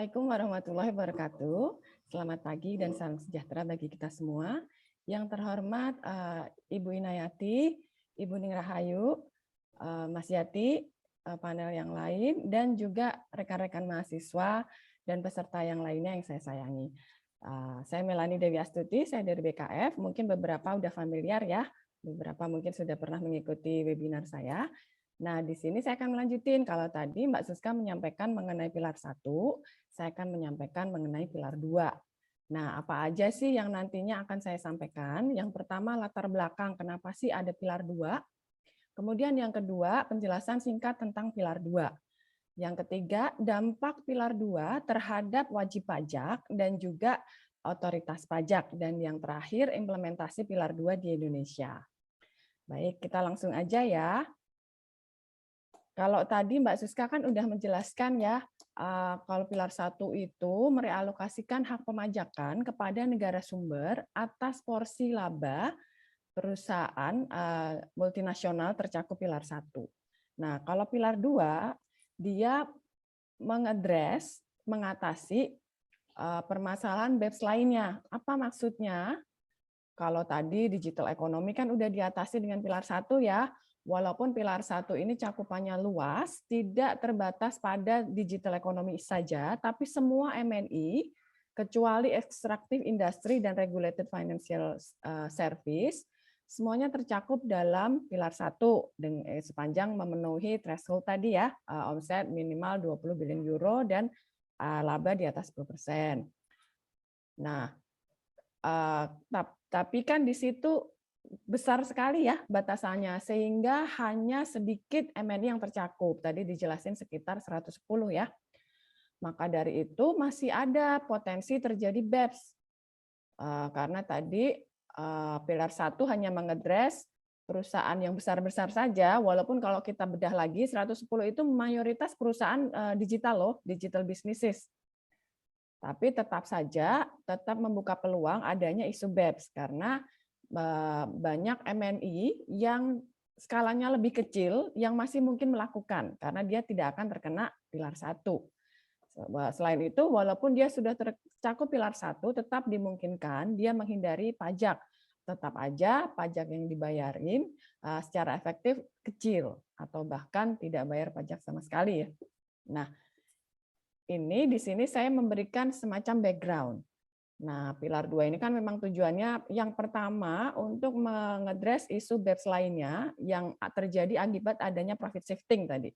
Assalamualaikum warahmatullahi wabarakatuh. Selamat pagi dan salam sejahtera bagi kita semua. Yang terhormat Ibu Inayati, Ibu Ning Rahayu, Mas Yati, panel yang lain, dan juga rekan-rekan mahasiswa dan peserta yang lainnya yang saya sayangi. Saya Melani Dewi Astuti, saya dari BKF. Mungkin beberapa udah familiar ya, beberapa mungkin sudah pernah mengikuti webinar saya. Nah, di sini saya akan melanjutin. Kalau tadi Mbak Suska menyampaikan mengenai pilar 1, saya akan menyampaikan mengenai pilar 2. Nah, apa aja sih yang nantinya akan saya sampaikan? Yang pertama, latar belakang kenapa sih ada pilar 2. Kemudian yang kedua, penjelasan singkat tentang pilar 2. Yang ketiga, dampak pilar 2 terhadap wajib pajak dan juga otoritas pajak. Dan yang terakhir, implementasi pilar 2 di Indonesia. Baik, kita langsung aja ya. Kalau tadi Mbak Suska kan udah menjelaskan ya, kalau pilar 1 itu merealokasikan hak pemajakan kepada negara sumber atas porsi laba perusahaan multinasional tercakup pilar 1. Nah, kalau pilar 2, dia mengatasi permasalahan BEPS lainnya. Apa maksudnya? Kalau tadi digital ekonomi kan udah diatasi dengan pilar 1 ya, walaupun pilar 1 ini cakupannya luas, tidak terbatas pada digital ekonomi saja, tapi semua MNI, kecuali extractive industry dan regulated financial service, semuanya tercakup dalam pilar 1, sepanjang memenuhi threshold tadi ya, omset minimal 20 billion euro dan laba di atas 10%. Nah, tapi kan di situ besar sekali ya batasannya, sehingga hanya sedikit MNI yang tercakup. Tadi dijelasin sekitar 110 ya. Maka dari itu masih ada potensi terjadi BEPS. Karena tadi pilar 1 hanya mengedres perusahaan yang besar-besar saja, walaupun kalau kita bedah lagi 110 itu mayoritas perusahaan digital loh, digital businesses. Tapi tetap saja tetap membuka peluang adanya isu BEPS karena banyak MNI yang skalanya lebih kecil yang masih mungkin melakukan karena dia tidak akan terkena pilar 1. Selain itu, walaupun dia sudah tercakup pilar 1, tetap dimungkinkan dia menghindari pajak. Tetap aja pajak yang dibayarin secara efektif kecil atau bahkan tidak bayar pajak sama sekali ya. Nah, ini di sini saya memberikan semacam background. Nah, pilar 2 ini kan memang tujuannya yang pertama untuk mengedres isu BEPS lainnya yang terjadi akibat adanya profit shifting tadi.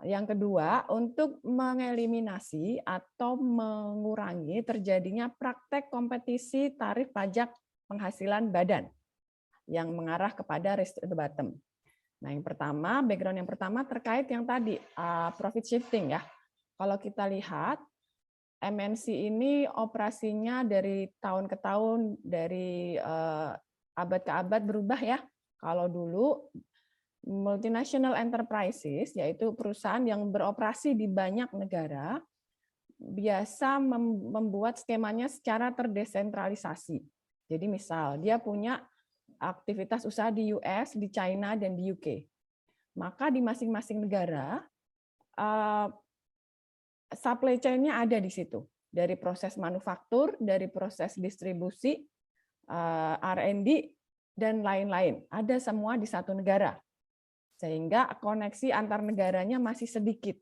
Yang kedua, untuk mengeliminasi atau mengurangi terjadinya praktek kompetisi tarif pajak penghasilan badan yang mengarah kepada race to the bottom. Nah, yang pertama, background yang pertama terkait yang tadi, profit shifting ya. Kalau kita lihat, MNC ini operasinya dari tahun ke tahun, dari abad ke abad berubah ya. Kalau dulu multinational enterprises, yaitu perusahaan yang beroperasi di banyak negara, biasa membuat skemanya secara terdesentralisasi. Jadi misal, dia punya aktivitas usaha di US, di China, dan di UK. Maka di masing-masing negara, supply chain-nya ada di situ. Dari proses manufaktur, dari proses distribusi, R&D, dan lain-lain. Ada semua di satu negara. Sehingga koneksi antar negaranya masih sedikit.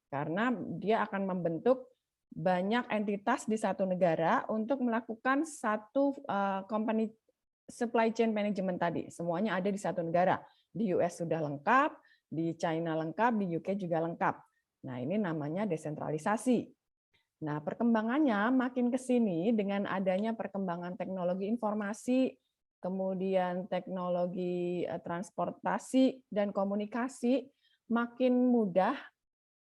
Karena dia akan membentuk banyak entitas di satu negara untuk melakukan satu company supply chain management tadi. Semuanya ada di satu negara. Di US sudah lengkap, di China lengkap, di UK juga lengkap. Nah, ini namanya desentralisasi. Nah, perkembangannya makin ke sini dengan adanya perkembangan teknologi informasi, kemudian teknologi transportasi dan komunikasi, makin mudah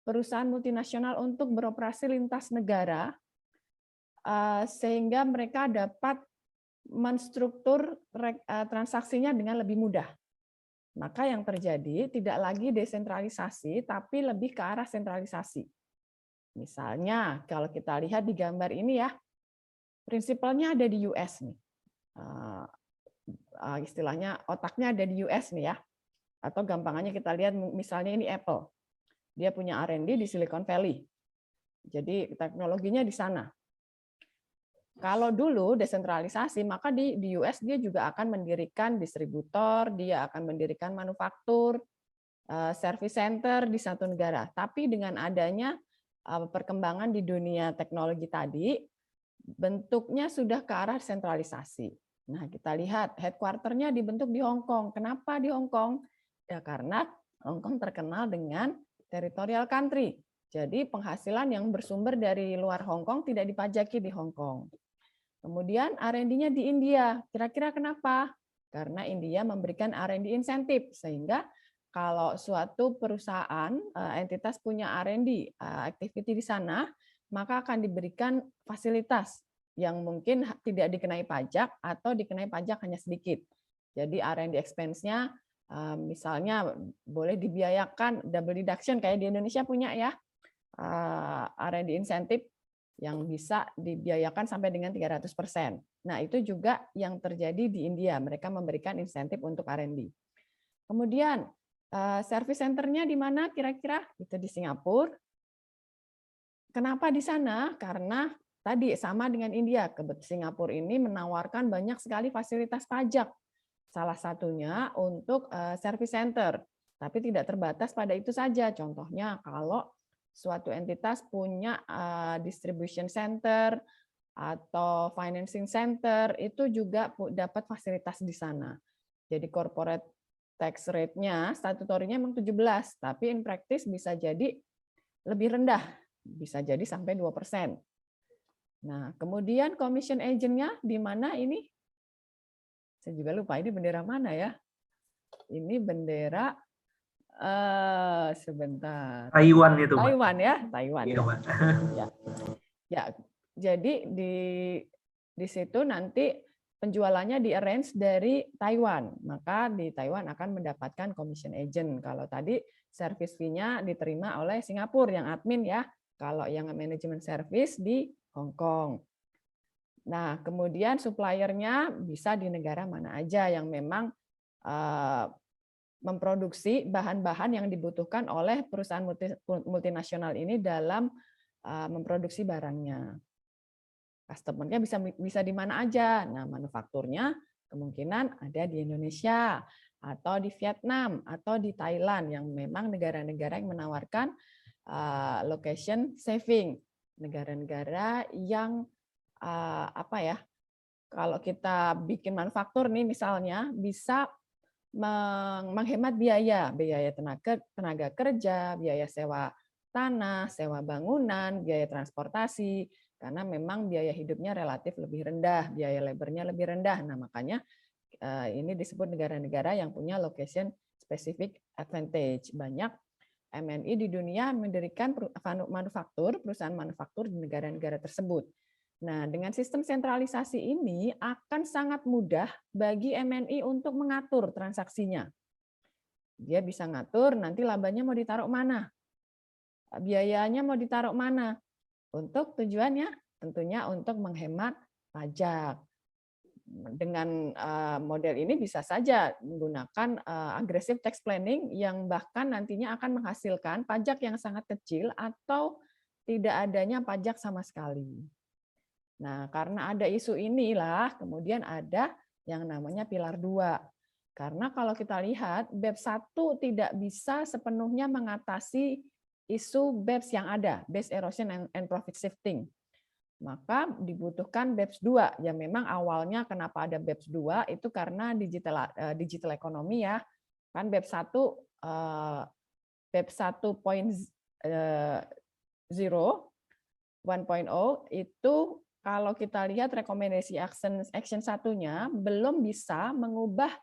perusahaan multinasional untuk beroperasi lintas negara, sehingga mereka dapat menstruktur transaksinya dengan lebih mudah. Maka yang terjadi tidak lagi desentralisasi, tapi lebih ke arah sentralisasi. Misalnya, kalau kita lihat di gambar ini ya, prinsipalnya ada di US nih. Istilahnya otaknya ada di US nih ya. Atau gampangannya kita lihat misalnya ini Apple. Dia punya R&D di Silicon Valley. Jadi teknologinya di sana. Kalau dulu desentralisasi, maka di US dia juga akan mendirikan distributor, dia akan mendirikan manufaktur, service center di satu negara. Tapi dengan adanya perkembangan di dunia teknologi tadi, bentuknya sudah ke arah sentralisasi. Nah, kita lihat headquarter-nya dibentuk di Hong Kong. Kenapa di Hong Kong? Ya karena Hong Kong terkenal dengan territorial country. Jadi penghasilan yang bersumber dari luar Hong Kong tidak dipajaki di Hong Kong. Kemudian R&D-nya di India. Kira-kira kenapa? Karena India memberikan R&D insentif, sehingga kalau suatu perusahaan, entitas punya R&D, activity di sana, maka akan diberikan fasilitas yang mungkin tidak dikenai pajak atau dikenai pajak hanya sedikit. Jadi R&D expense-nya misalnya boleh dibiayakan double deduction kayak di Indonesia punya ya, R&D insentif yang bisa dibiayakan sampai dengan 300%. Nah, itu juga yang terjadi di India. Mereka memberikan insentif untuk R&D. Kemudian, service center-nya di mana kira-kira? Itu di Singapura. Kenapa di sana? Karena tadi sama dengan India. Singapura ini menawarkan banyak sekali fasilitas pajak. Salah satunya untuk service center. Tapi tidak terbatas pada itu saja. Contohnya kalau suatu entitas punya distribution center atau financing center, itu juga dapat fasilitas di sana. Jadi corporate tax rate-nya, statutory-nya memang 17, tapi in practice bisa jadi lebih rendah, bisa jadi sampai 2%. Nah, kemudian commission agent-nya di mana ini? Saya juga lupa, ini bendera mana ya? Ini bendera sebentar. Taiwan itu, Mbak. Taiwan ya, Taiwan. Iya, Mbak. Ya. Ya, jadi di situ nanti penjualannya di-arrange dari Taiwan. Maka di Taiwan akan mendapatkan commission agent. Kalau tadi service fee-nya diterima oleh Singapura yang admin ya. Kalau yang manajemen service di Hong Kong. Nah, kemudian suppliernya bisa di negara mana aja yang memang memproduksi bahan-bahan yang dibutuhkan oleh perusahaan multinasional ini dalam memproduksi barangnya. Customer-nya bisa di mana aja. Nah, manufakturnya kemungkinan ada di Indonesia atau di Vietnam atau di Thailand yang memang negara-negara yang menawarkan location saving. Negara-negara yang apa ya? Kalau kita bikin manufaktur nih misalnya bisa menghemat biaya tenaga kerja, biaya sewa tanah, sewa bangunan, biaya transportasi, karena memang biaya hidupnya relatif lebih rendah, biaya labornya lebih rendah. Nah, makanya ini disebut negara-negara yang punya location specific advantage. Banyak MNI di dunia mendirikan perusahaan manufaktur di negara-negara tersebut. Nah, dengan sistem sentralisasi ini akan sangat mudah bagi MNI untuk mengatur transaksinya. Dia bisa ngatur nanti labanya mau ditaruh mana, biayanya mau ditaruh mana. Untuk tujuannya tentunya untuk menghemat pajak. Dengan model ini bisa saja menggunakan aggressive tax planning yang bahkan nantinya akan menghasilkan pajak yang sangat kecil atau tidak adanya pajak sama sekali. Nah, karena ada isu inilah kemudian ada yang namanya pilar 2. Karena kalau kita lihat BEPS 1 tidak bisa sepenuhnya mengatasi isu BEPS yang ada, Base Erosion and Profit Shifting. Maka dibutuhkan BEPS 2. Ya memang awalnya kenapa ada BEPS 2 itu karena digital ekonomi ya. Kan BEPS 1 BEPS 1.0 itu kalau kita lihat rekomendasi action satunya belum bisa mengubah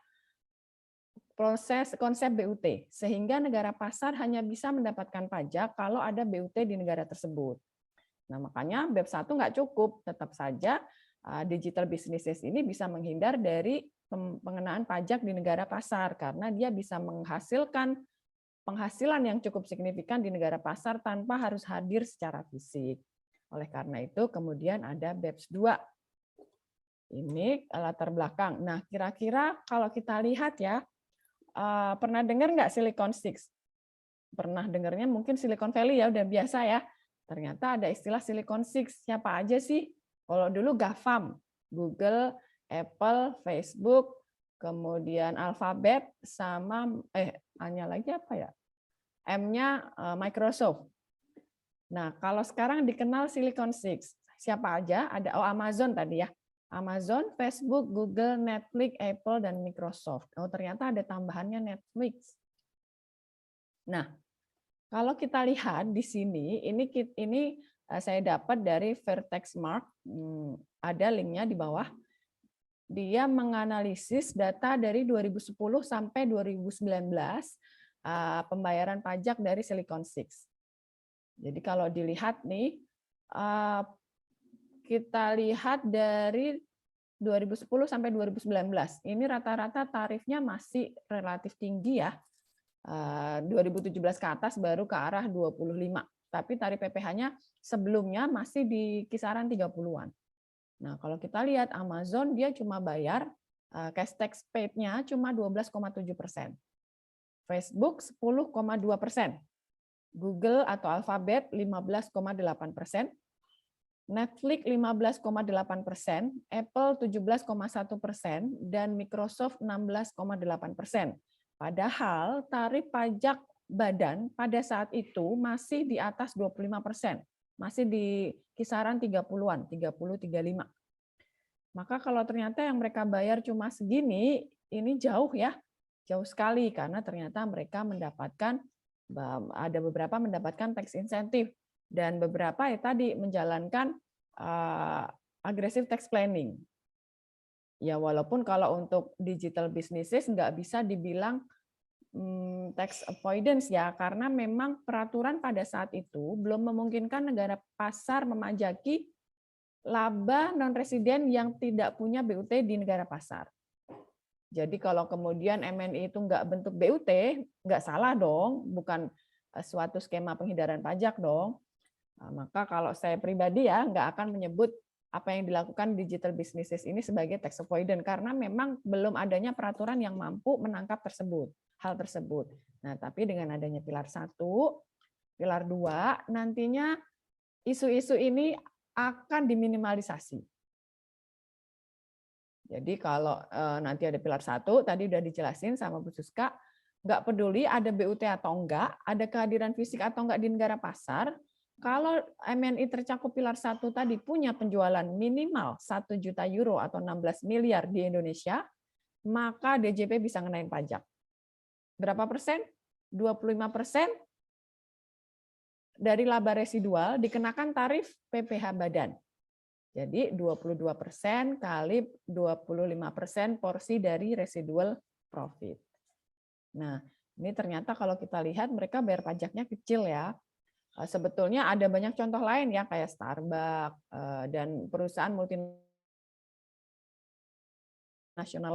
konsep BUT, sehingga negara pasar hanya bisa mendapatkan pajak kalau ada BUT di negara tersebut. Nah, makanya BEPS 1 nggak cukup, tetap saja digital businesses ini bisa menghindar dari pengenaan pajak di negara pasar, karena dia bisa menghasilkan penghasilan yang cukup signifikan di negara pasar tanpa harus hadir secara fisik. Oleh karena itu, kemudian ada BEPS 2. Ini latar belakang. Nah, kira-kira kalau kita lihat ya, pernah dengar nggak Silicon Six? Pernah dengarnya mungkin Silicon Valley ya, udah biasa ya. ternyata ada istilah Silicon Six. Siapa aja sih? Kalau dulu GAFAM, Google, Apple, Facebook, kemudian Alphabet, sama hanya lagi apa ya? M-nya Microsoft. Nah, kalau sekarang dikenal Silicon Six, siapa aja? Ada Amazon tadi ya. Amazon, Facebook, Google, Netflix, Apple, dan Microsoft. Oh, ternyata ada tambahannya Netflix. Nah, kalau kita lihat di sini, ini saya dapat dari Vertexmark, ada linknya di bawah. Dia menganalisis data dari 2010 sampai 2019 pembayaran pajak dari Silicon Six. Jadi kalau dilihat nih, kita lihat dari 2010 sampai 2019, ini rata-rata tarifnya masih relatif tinggi ya. 2017 ke atas baru ke arah 25. Tapi tarif PPh-nya sebelumnya masih di kisaran 30-an. Nah, kalau kita lihat Amazon dia cuma bayar cash tax paid-nya cuma 12,7%. Facebook 10,2%. Google atau Alphabet 15,8%. Netflix 15,8%, Apple 17,1%, dan Microsoft 16,8%. Padahal tarif pajak badan pada saat itu masih di atas 25%, masih di kisaran 30-an, 30-35. Maka kalau ternyata yang mereka bayar cuma segini, ini jauh ya, jauh sekali karena ternyata mereka mendapatkan, ada beberapa mendapatkan tax incentive dan beberapa ya tadi menjalankan aggressive tax planning. Ya walaupun kalau untuk digital businesses nggak bisa dibilang tax avoidance ya, karena memang peraturan pada saat itu belum memungkinkan negara pasar memajaki laba non-residen yang tidak punya BUT di negara pasar. Jadi kalau kemudian MNI itu nggak bentuk BUT, nggak salah dong, bukan suatu skema penghindaran pajak dong. Nah, maka kalau saya pribadi ya nggak akan menyebut apa yang dilakukan digital businesses ini sebagai tax avoidance karena memang belum adanya peraturan yang mampu menangkap hal tersebut. Nah, tapi dengan adanya pilar 1, pilar 2, nantinya isu-isu ini akan diminimalisasi. Jadi kalau nanti ada pilar 1, tadi udah dijelasin sama Bu Suska, nggak peduli ada BUT atau enggak, ada kehadiran fisik atau enggak di negara pasar, kalau MNI tercakup pilar 1 tadi punya penjualan minimal 1 juta euro atau 16 miliar di Indonesia, maka DJP bisa ngenain pajak. Berapa persen? 25% dari laba residual dikenakan tarif PPh badan. Jadi 22% kali 25% porsi dari residual profit. Nah, ini ternyata kalau kita lihat mereka bayar pajaknya kecil ya. Sebetulnya ada banyak contoh lain ya kayak Starbucks dan perusahaan multinasional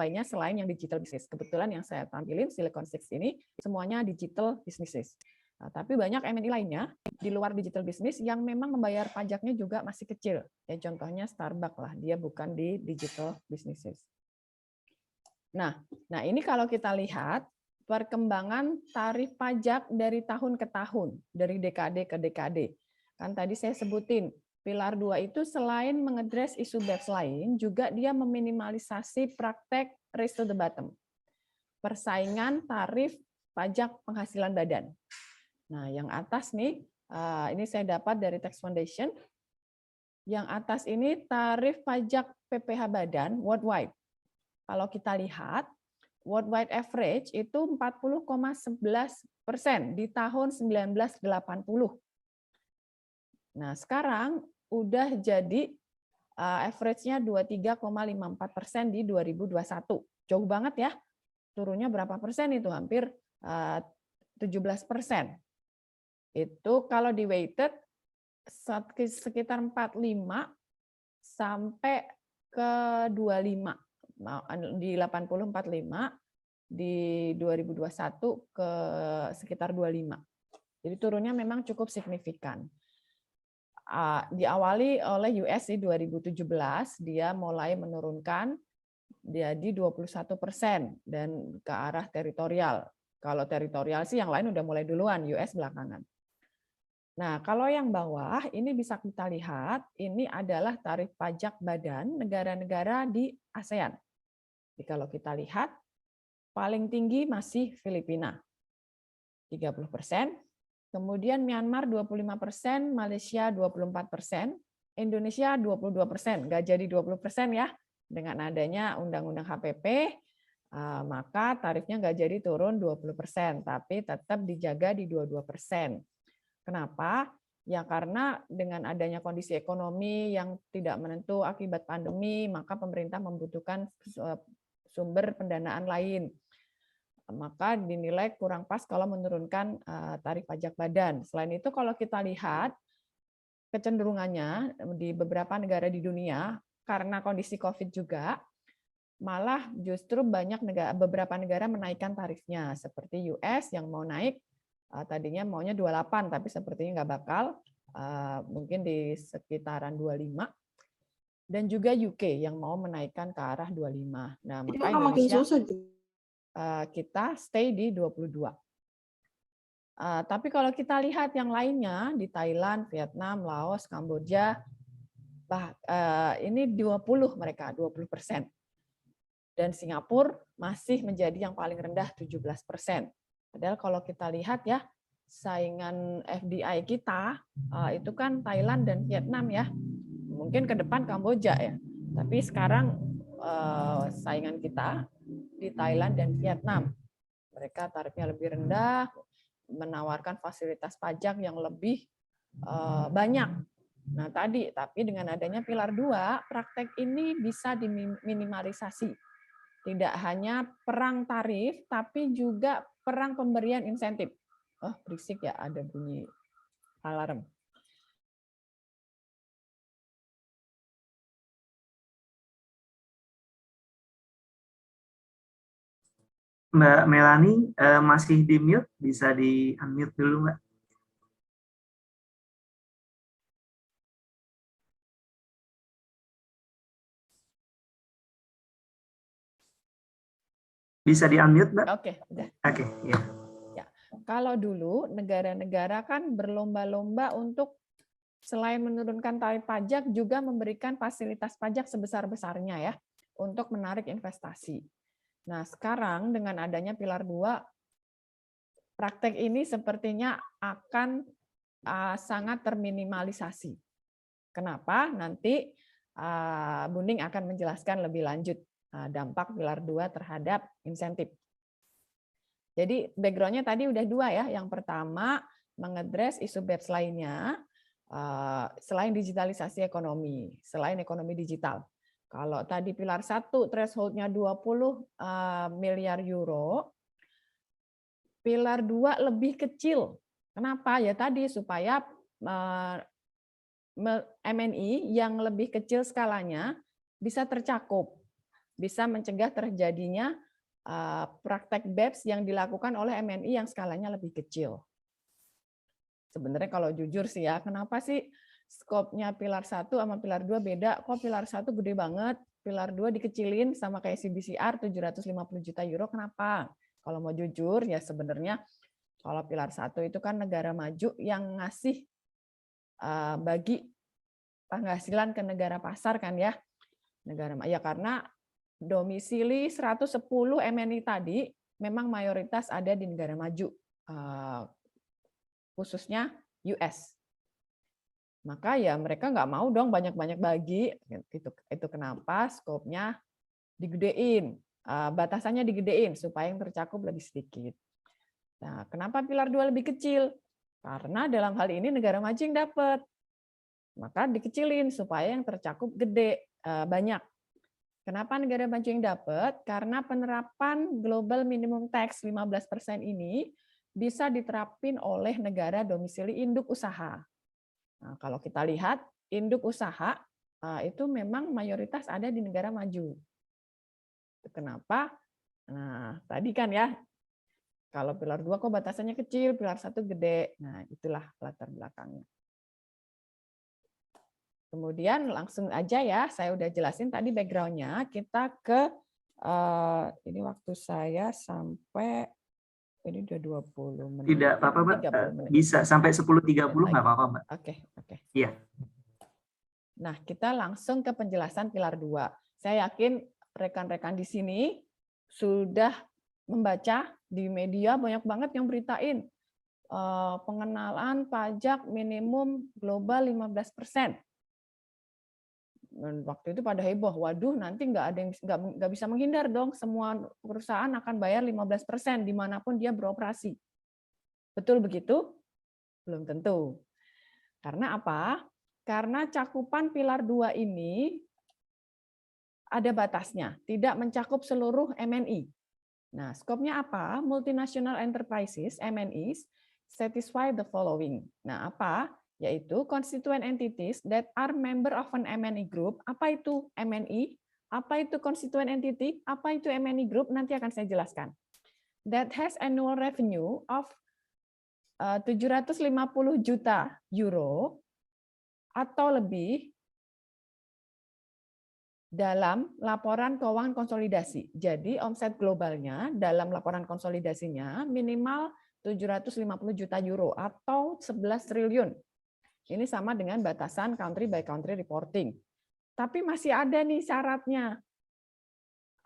lainnya selain yang digital business. Kebetulan yang saya tampilin Silicon Six ini semuanya digital businesses. Nah, tapi banyak MNI lainnya di luar digital business yang memang membayar pajaknya juga masih kecil. Ya contohnya Starbucks lah, dia bukan di digital businesses. Nah ini kalau kita lihat perkembangan tarif pajak dari tahun ke tahun, dari dekade ke dekade. Kan tadi saya sebutin, pilar 2 itu selain mengedres isu BEPS lain, juga dia meminimalisasi praktek race to the bottom. Persaingan tarif pajak penghasilan badan. Nah, yang atas nih, ini saya dapat dari Tax Foundation. Yang atas ini tarif pajak PPh badan worldwide. Kalau kita lihat, worldwide average itu 40,11% di tahun 1980. Nah, sekarang udah jadi average-nya 23,54% di 2021. Jauh banget ya. Turunnya berapa persen itu? Hampir 17%. Itu kalau di weighted sekitar 45 sampai ke 25. Di 80 45, di 2021 ke sekitar 25. Jadi turunnya memang cukup signifikan. Diawali oleh US di 2017, dia mulai menurunkan jadi 21% dan ke arah teritorial. Kalau teritorial sih yang lain udah mulai duluan, US belakangan. Nah, kalau yang bawah ini bisa kita lihat, ini adalah tarif pajak badan negara-negara di ASEAN. Jadi kalau kita lihat, paling tinggi masih Filipina, 30%, kemudian Myanmar 25%, Malaysia 24%, Indonesia 22%, nggak jadi 20% ya. Dengan adanya Undang-Undang HPP, maka tarifnya nggak jadi turun 20%, tapi tetap dijaga di 22%. Kenapa? Ya karena dengan adanya kondisi ekonomi yang tidak menentu akibat pandemi, maka pemerintah membutuhkan sumber pendanaan lain. Maka dinilai kurang pas kalau menurunkan tarif pajak badan. Selain itu kalau kita lihat kecenderungannya di beberapa negara di dunia, karena kondisi COVID juga, malah justru beberapa negara menaikkan tarifnya, seperti US yang mau naik, tadinya maunya 28, tapi sepertinya nggak bakal, mungkin di sekitaran 25. Dan juga UK yang mau menaikkan ke arah 25. Nah, maka Indonesia kita stay di 22. Tapi kalau kita lihat yang lainnya di Thailand, Vietnam, Laos, Kamboja, ini 20 mereka, 20%. Dan Singapura masih menjadi yang paling rendah 17%. Padahal kalau kita lihat ya, saingan FDI kita itu kan Thailand dan Vietnam ya. Mungkin ke depan Kamboja ya. Tapi sekarang saingan kita di Thailand dan Vietnam. Mereka tarifnya lebih rendah, menawarkan fasilitas pajak yang lebih banyak. Nah, tapi dengan adanya pilar 2, praktek ini bisa diminimalisasi. Tidak hanya perang tarif, tapi juga perang pemberian insentif. Oh, berisik ya, ada bunyi alarm. Mbak Melani masih di mute, bisa di unmute dulu Mbak. Bisa di unmute Mbak? Oke, udah. Oke, ya. Kalau dulu negara-negara kan berlomba-lomba untuk selain menurunkan tarif pajak juga memberikan fasilitas pajak sebesar-besarnya ya untuk menarik investasi. Nah, sekarang dengan adanya pilar 2, praktek ini sepertinya akan sangat terminimalisasi. Kenapa? Nanti Buning akan menjelaskan lebih lanjut dampak pilar 2 terhadap insentif. Jadi background-nya tadi udah 2 ya. Yang pertama, mengedres isu BEPS lainnya, selain digitalisasi ekonomi, selain ekonomi digital. Kalau tadi pilar 1 threshold-nya 20 miliar euro, pilar 2 lebih kecil. Kenapa? Ya tadi supaya MNI yang lebih kecil skalanya bisa tercakup, bisa mencegah terjadinya praktek BEPS yang dilakukan oleh MNI yang skalanya lebih kecil. Sebenarnya kalau jujur sih ya, kenapa sih skopnya pilar 1 sama pilar 2 beda? Kok pilar 1 gede banget, pilar 2 dikecilin sama kayak CBCR 750 juta euro, kenapa? Kalau mau jujur ya sebenarnya kalau pilar 1 itu kan negara maju yang ngasih bagi penghasilan ke negara pasar kan ya. Negara ya karena domisili 110 MNI tadi memang mayoritas ada di negara maju, khususnya US. Maka ya mereka nggak mau dong banyak-banyak bagi, itu kenapa skopnya digedein, batasannya digedein supaya yang tercakup lebih sedikit. Nah, kenapa pilar 2 lebih kecil? Karena dalam hal ini negara maju yang dapat, maka dikecilin supaya yang tercakup gede, banyak. Kenapa negara maju yang dapat? Karena penerapan global minimum tax 15% ini bisa diterapin oleh negara domisili induk usaha. Nah, kalau kita lihat induk usaha itu memang mayoritas ada di negara maju. Kenapa? Nah, tadi kan ya, kalau pilar 2 kok batasannya kecil, pilar 1 gede. Nah, itulah latar belakangnya. Kemudian langsung aja ya, saya udah jelasin tadi background-nya. Kita ke, ini waktu saya sampai Ini udah 20 menit. Tidak apa-apa, Mbak. 30 menit. Bisa sampai 10.30 nggak apa-apa, Mbak. Oke, oke. Iya. Nah, kita langsung ke penjelasan pilar 2. Saya yakin rekan-rekan di sini sudah membaca di media banyak banget yang beritain pengenalan pajak minimum global 15%. Dan waktu itu pada heboh, waduh nanti nggak ada yang nggak bisa menghindar dong, semua perusahaan akan bayar 15% dimanapun dia beroperasi. Betul begitu? Belum tentu. Karena apa? Karena cakupan pilar 2 ini ada batasnya, tidak mencakup seluruh MNI. Nah, skopnya apa? Multinational Enterprises, MNIs, satisfy the following. Nah, apa? Yaitu constituent entities that are member of an MNI group. Apa itu MNI? Apa itu constituent entity? Apa itu MNI group? Nanti akan saya jelaskan. That has annual revenue of 750 juta euro atau lebih dalam laporan keuangan konsolidasi. Jadi omset globalnya dalam laporan konsolidasinya minimal 750 juta euro atau 11 triliun. Ini sama dengan batasan country by country reporting. Tapi masih ada nih syaratnya.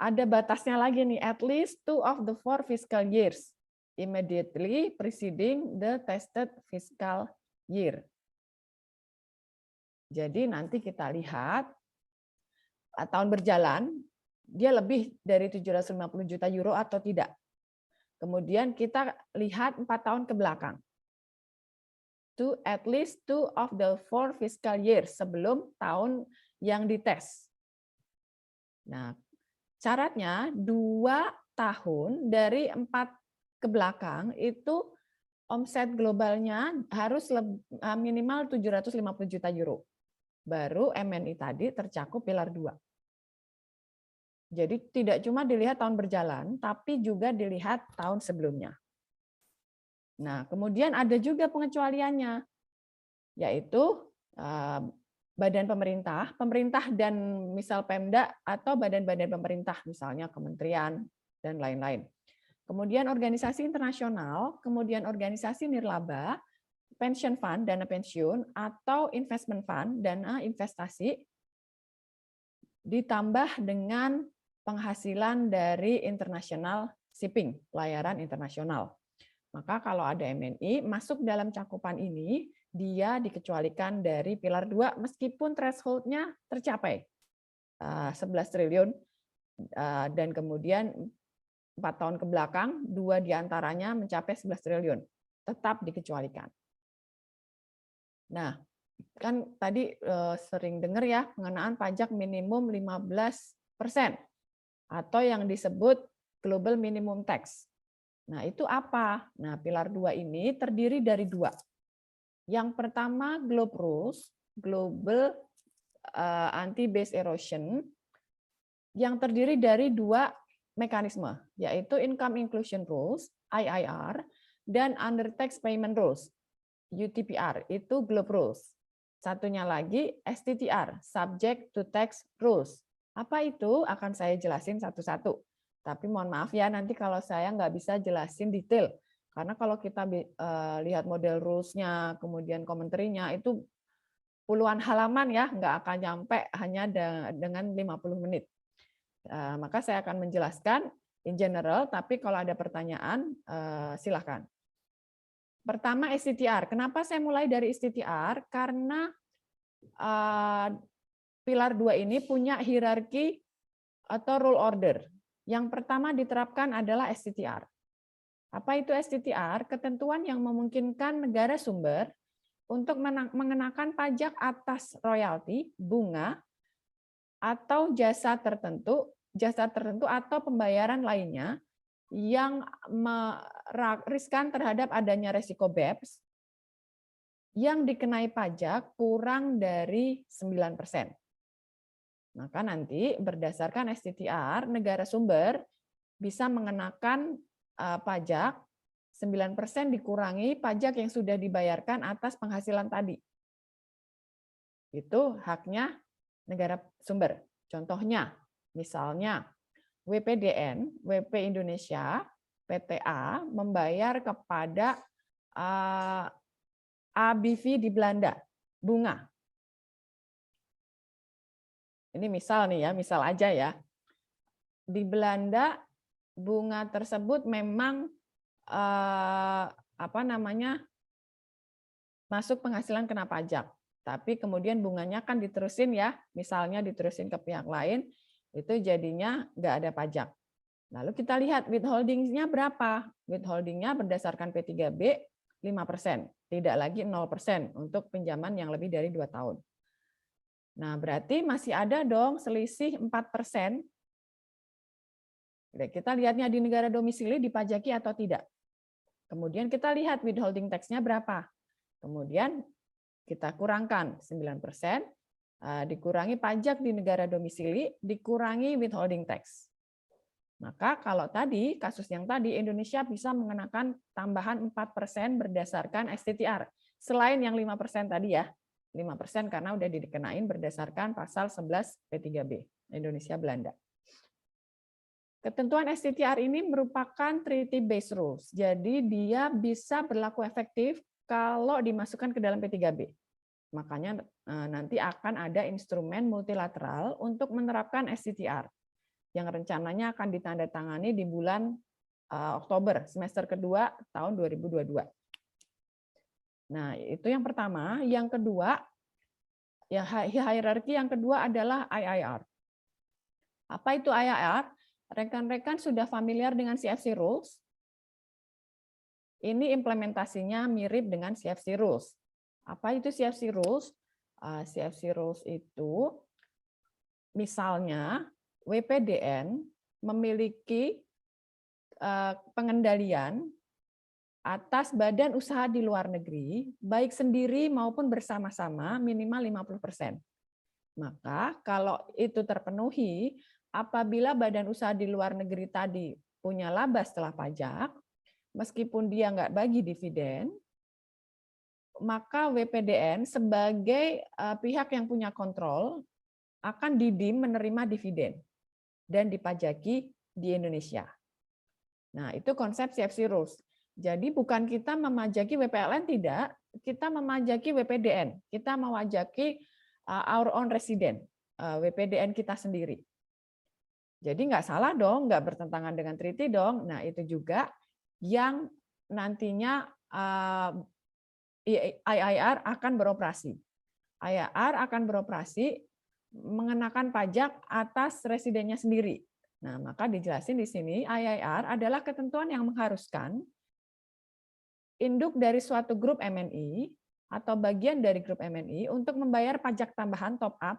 Ada batasnya lagi nih, at least 2 of the 4 fiscal years immediately preceding the tested fiscal year. Jadi nanti kita lihat tahun berjalan dia lebih dari 750 juta euro atau tidak. Kemudian kita lihat 4 tahun ke belakang. To at least 2 of the 4 fiscal years sebelum tahun yang dites. Nah, syaratnya 2 tahun dari 4 ke belakang itu omset globalnya harus minimal 750 juta euro. Baru MNI tadi tercakup pilar 2. Jadi tidak cuma dilihat tahun berjalan, tapi juga dilihat tahun sebelumnya. Nah, kemudian ada juga pengecualiannya, yaitu badan pemerintah, pemerintah dan misal Pemda atau badan-badan pemerintah, misalnya kementerian dan lain-lain. Kemudian organisasi internasional, kemudian organisasi nirlaba, pension fund, dana pensiun, atau investment fund, dana investasi, ditambah dengan penghasilan dari international shipping, pelayaran internasional. Maka kalau ada MNI masuk dalam cakupan ini, dia dikecualikan dari pilar 2 meskipun threshold-nya tercapai 11 triliun dan kemudian 4 tahun ke belakang 2 diantaranya mencapai 11 triliun, tetap dikecualikan. Nah, kan tadi sering dengar ya pengenaan pajak minimum 15% atau yang disebut global minimum tax. Nah, itu apa? Nah, pilar 2 ini terdiri dari 2. Yang pertama GloBE Rules, Global Anti-Base Erosion, yang terdiri dari 2 mekanisme, yaitu Income Inclusion Rules, IIR, dan Under Tax Payment Rules, UTPR, itu GloBE Rules. Satunya lagi STTR, Subject to Tax Rules. Apa itu? Akan saya jelasin satu-satu. Tapi mohon maaf ya, nanti kalau saya nggak bisa jelasin detail. Karena kalau kita lihat model rules-nya, kemudian komentarnya, itu puluhan halaman ya, nggak akan nyampe hanya dengan 50 menit. Maka saya akan menjelaskan in general, tapi kalau ada pertanyaan, silakan. Pertama STTR. Kenapa saya mulai dari STTR? Karena pilar 2 ini punya hierarki atau rule order. Yang pertama diterapkan adalah STTR. Apa itu STTR? Ketentuan yang memungkinkan negara sumber untuk mengenakan pajak atas royalti, bunga, atau jasa tertentu atau pembayaran lainnya yang riskan terhadap adanya resiko BEPS yang dikenai pajak kurang dari 9%. Maka nanti berdasarkan STTR, negara sumber bisa mengenakan pajak 9% dikurangi pajak yang sudah dibayarkan atas penghasilan tadi. Itu haknya negara sumber. Contohnya, misalnya WPDN, WP Indonesia, PTA membayar kepada ABV di Belanda, bunga. Ini misal nih ya, misal aja ya. Di Belanda bunga tersebut memang masuk penghasilan kena pajak. Tapi kemudian bunganya kan diterusin ya, misalnya diterusin ke pihak lain, itu jadinya nggak ada pajak. Lalu kita lihat withholding-nya berapa. Withholding-nya berdasarkan P3B 5%, tidak lagi 0% untuk pinjaman yang lebih dari 2 tahun. Nah, berarti masih ada dong selisih 4%. Kita lihatnya di negara domisili dipajaki atau tidak. Kemudian kita lihat withholding tax-nya berapa. Kemudian kita kurangkan 9%, dikurangi pajak di negara domisili, dikurangi withholding tax. Maka kalau tadi, kasus yang tadi, Indonesia bisa mengenakan tambahan 4% berdasarkan STTR. Selain yang 5% tadi ya, 5% karena udah dikenain berdasarkan pasal 11 P3B, Indonesia Belanda. Ketentuan STTR ini merupakan treaty based rules. Jadi dia bisa berlaku efektif kalau dimasukkan ke dalam P3B. Makanya nanti akan ada instrumen multilateral untuk menerapkan STTR yang rencananya akan ditandatangani di bulan Oktober semester kedua tahun 2022. Nah, itu yang pertama. Yang kedua, ya hierarki yang kedua adalah IIR. Apa itu IIR? Rekan-rekan sudah familiar dengan CFC Rules? Ini implementasinya mirip dengan CFC Rules. Apa itu CFC Rules? CFC Rules itu misalnya WPDN memiliki pengendalian atas badan usaha di luar negeri, baik sendiri maupun bersama-sama minimal 50%. Maka kalau itu terpenuhi, apabila badan usaha di luar negeri tadi punya laba setelah pajak, meskipun dia nggak bagi dividen, maka WPDN sebagai pihak yang punya kontrol akan didim menerima dividen dan dipajaki di Indonesia. Nah, itu konsep CFC Rules. Jadi bukan kita memajaki WPLN, tidak, kita memajaki WPDN. Kita memajaki our own resident, WPDN kita sendiri. Jadi nggak salah dong, nggak bertentangan dengan treaty dong. Nah, itu juga yang nantinya IIR akan beroperasi. IIR akan beroperasi mengenakan pajak atas residennya sendiri. Nah, maka dijelasin di sini, IIR adalah ketentuan yang mengharuskan induk dari suatu grup MNI atau bagian dari grup MNI untuk membayar pajak tambahan top up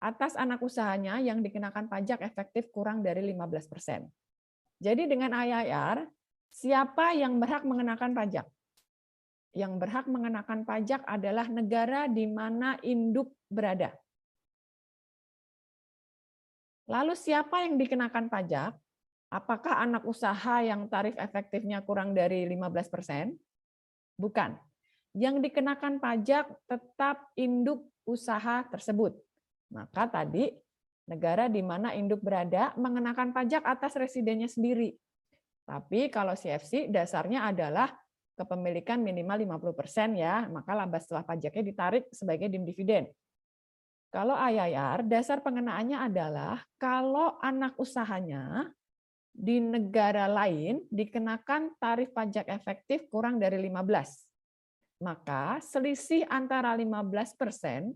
atas anak usahanya yang dikenakan pajak efektif kurang dari 15%. Jadi dengan IIR, siapa yang berhak mengenakan pajak? Yang berhak mengenakan pajak adalah negara di mana induk berada. Lalu siapa yang dikenakan pajak? Apakah anak usaha yang tarif efektifnya kurang dari 15%? Bukan. Yang dikenakan pajak tetap induk usaha tersebut. Maka tadi negara di mana induk berada mengenakan pajak atas residennya sendiri. Tapi kalau CFC dasarnya adalah kepemilikan minimal 50% ya, maka laba setelah pajaknya ditarik sebagai dividen. Kalau IIR, dasar pengenaannya adalah kalau anak usahanya di negara lain dikenakan tarif pajak efektif kurang dari 15. Maka selisih antara 15%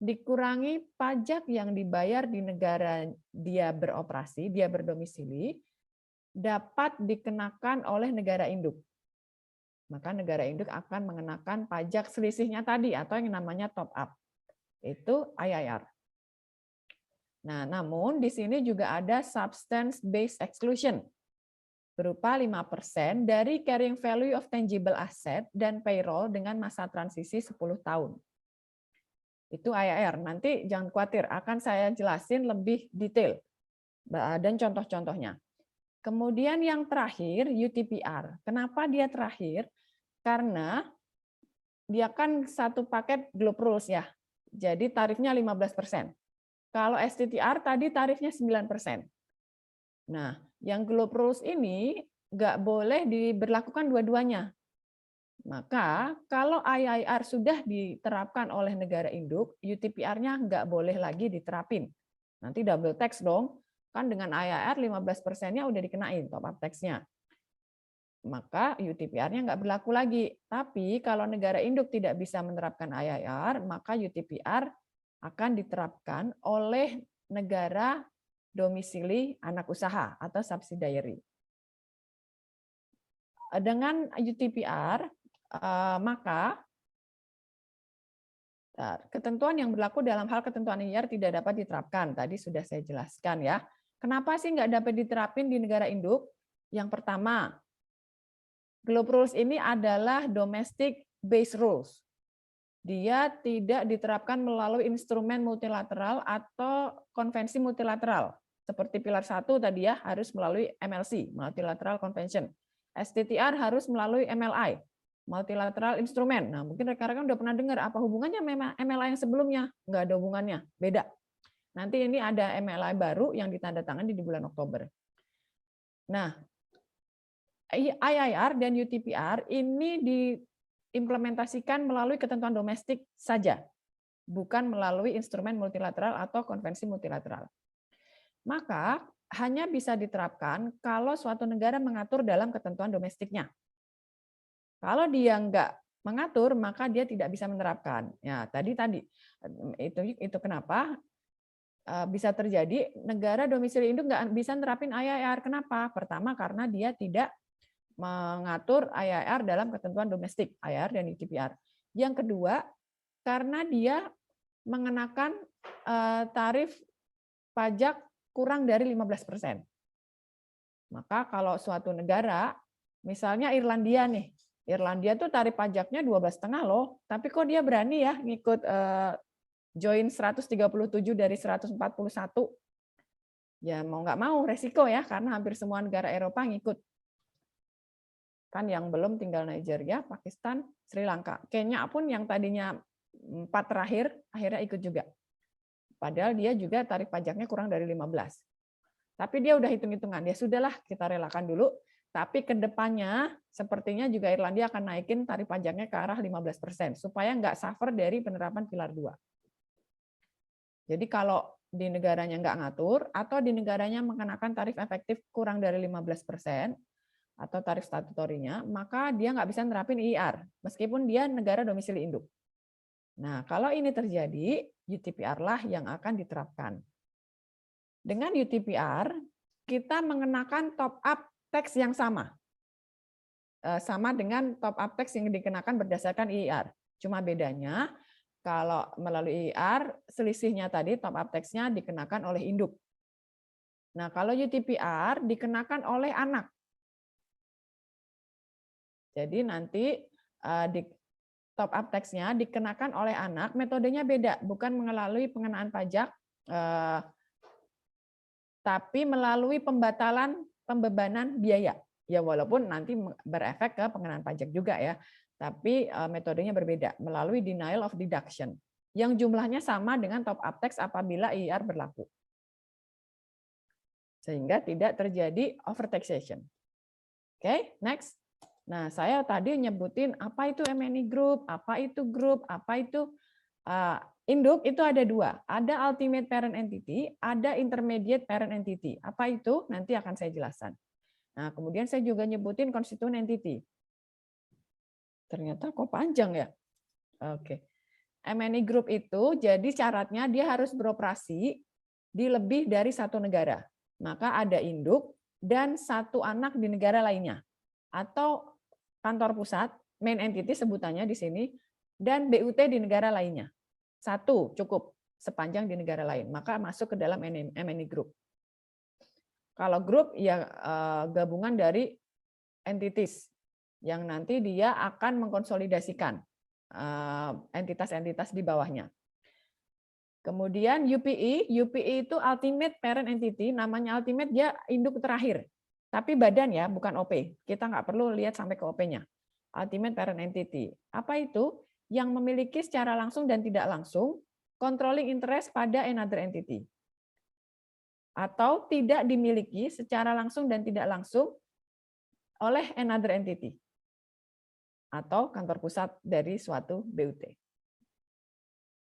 dikurangi pajak yang dibayar di negara dia beroperasi, dia berdomisili, dapat dikenakan oleh negara induk. Maka negara induk akan mengenakan pajak selisihnya tadi atau yang namanya top up. Itu IIR. Nah, namun di sini juga ada substance based exclusion berupa 5% dari carrying value of tangible asset dan payroll dengan masa transisi 10 tahun. Itu IIR. Nanti jangan khawatir, akan saya jelasin lebih detail dan contoh-contohnya. Kemudian yang terakhir UTPR. Kenapa dia terakhir? Karena dia kan satu paket Globe Rules ya. Jadi tarifnya 15%. Kalau STTR tadi tarifnya 9%. Nah, yang Globe Rules ini nggak boleh diberlakukan dua-duanya. Maka kalau IIR sudah diterapkan oleh negara induk, UTPR-nya nggak boleh lagi diterapin. Nanti double tax dong. Kan dengan IIR 15%-nya udah dikenain top up tax-nya. Maka UTPR-nya nggak berlaku lagi. Tapi kalau negara induk tidak bisa menerapkan IIR, maka UTPR akan diterapkan oleh negara domisili anak usaha atau subsidiary. Dengan UTPR, maka ketentuan yang berlaku dalam hal ketentuan IIR tidak dapat diterapkan. Tadi sudah saya jelaskan ya. Kenapa sih nggak dapat diterapin di negara induk? Yang pertama, Globe Rules ini adalah domestic based rules. Dia tidak diterapkan melalui instrumen multilateral atau konvensi multilateral. Seperti pilar 1 tadi ya, harus melalui MLC, Multilateral Convention. STTR harus melalui MLI, Multilateral Instrument. Nah, mungkin rekan-rekan udah pernah dengar apa hubungannya MLI yang sebelumnya? Nggak ada hubungannya, beda. Nanti ini ada MLI baru yang ditandatangani di bulan Oktober. Nah, IIR dan UTPR ini diimplementasikan melalui ketentuan domestik saja, bukan melalui instrumen multilateral atau konvensi multilateral. Maka hanya bisa diterapkan kalau suatu negara mengatur dalam ketentuan domestiknya. Kalau dia enggak mengatur, maka dia tidak bisa menerapkan. Ya, tadi itu kenapa bisa terjadi negara domisili induk nggak bisa nerapin IIR. Kenapa? Pertama karena dia tidak mengatur IIR dalam ketentuan domestik, IIR dan UTPR. Yang kedua, karena dia mengenakan tarif pajak kurang dari 15%. Maka kalau suatu negara, misalnya Irlandia nih, Irlandia tuh tarif pajaknya 12,5 loh, tapi kok dia berani ya ngikut join 137 dari 141. Ya mau nggak mau resiko ya, karena hampir semua negara Eropa ngikut. Kan yang belum tinggal Nigeria, Pakistan, Sri Lanka. Kenya pun yang tadinya 4 terakhir, akhirnya ikut juga. Padahal dia juga tarif pajaknya kurang dari 15. Tapi dia udah hitung-hitungan, ya sudahlah kita relakan dulu. Tapi ke depannya sepertinya juga Irlandia akan naikin tarif pajaknya ke arah 15%, supaya nggak suffer dari penerapan pilar 2. Jadi kalau di negaranya nggak ngatur, atau di negaranya mengenakan tarif efektif kurang dari 15%, atau tarif statutorinya, maka dia nggak bisa nerapin IIR, meskipun dia negara domisili induk. Nah, kalau ini terjadi, UTPR lah yang akan diterapkan. Dengan UTPR, kita mengenakan top up tax yang sama. Sama dengan top up tax yang dikenakan berdasarkan IIR. Cuma bedanya, kalau melalui IIR, selisihnya tadi top up tax-nya dikenakan oleh induk. Nah, kalau UTPR dikenakan oleh anak. Jadi nanti di top up tax-nya dikenakan oleh anak, metodenya beda, bukan melalui pengenaan pajak, tapi melalui pembebanan biaya. Ya walaupun nanti berefek ke pengenaan pajak juga ya, tapi metodenya berbeda, melalui denial of deduction, yang jumlahnya sama dengan top up tax apabila IIR berlaku. Sehingga tidak terjadi overtaxation. Oke, next. Nah, saya tadi nyebutin apa itu MNI Group, apa itu grup, apa itu induk, itu ada 2. Ada ultimate parent entity, ada intermediate parent entity. Apa itu? Nanti akan saya jelaskan. Nah, kemudian saya juga nyebutin constituent entity. Ternyata kok panjang ya? Oke. MNI Group itu jadi syaratnya dia harus beroperasi di lebih dari 1 negara. Maka ada induk dan 1 anak di negara lainnya. Atau kantor pusat, main entity sebutannya di sini, dan BUT di negara lainnya. 1 cukup sepanjang di negara lain, maka masuk ke dalam MNI Group. Kalau grup ya gabungan dari entities yang nanti dia akan mengkonsolidasikan entitas-entitas di bawahnya. Kemudian UPI itu ultimate parent entity, namanya ultimate dia induk terakhir. Tapi badan ya, bukan OP. Kita nggak perlu lihat sampai ke OP-nya. Ultimate parent entity. Apa itu? Yang memiliki secara langsung dan tidak langsung controlling interest pada another entity. Atau tidak dimiliki secara langsung dan tidak langsung oleh another entity atau kantor pusat dari suatu BUT.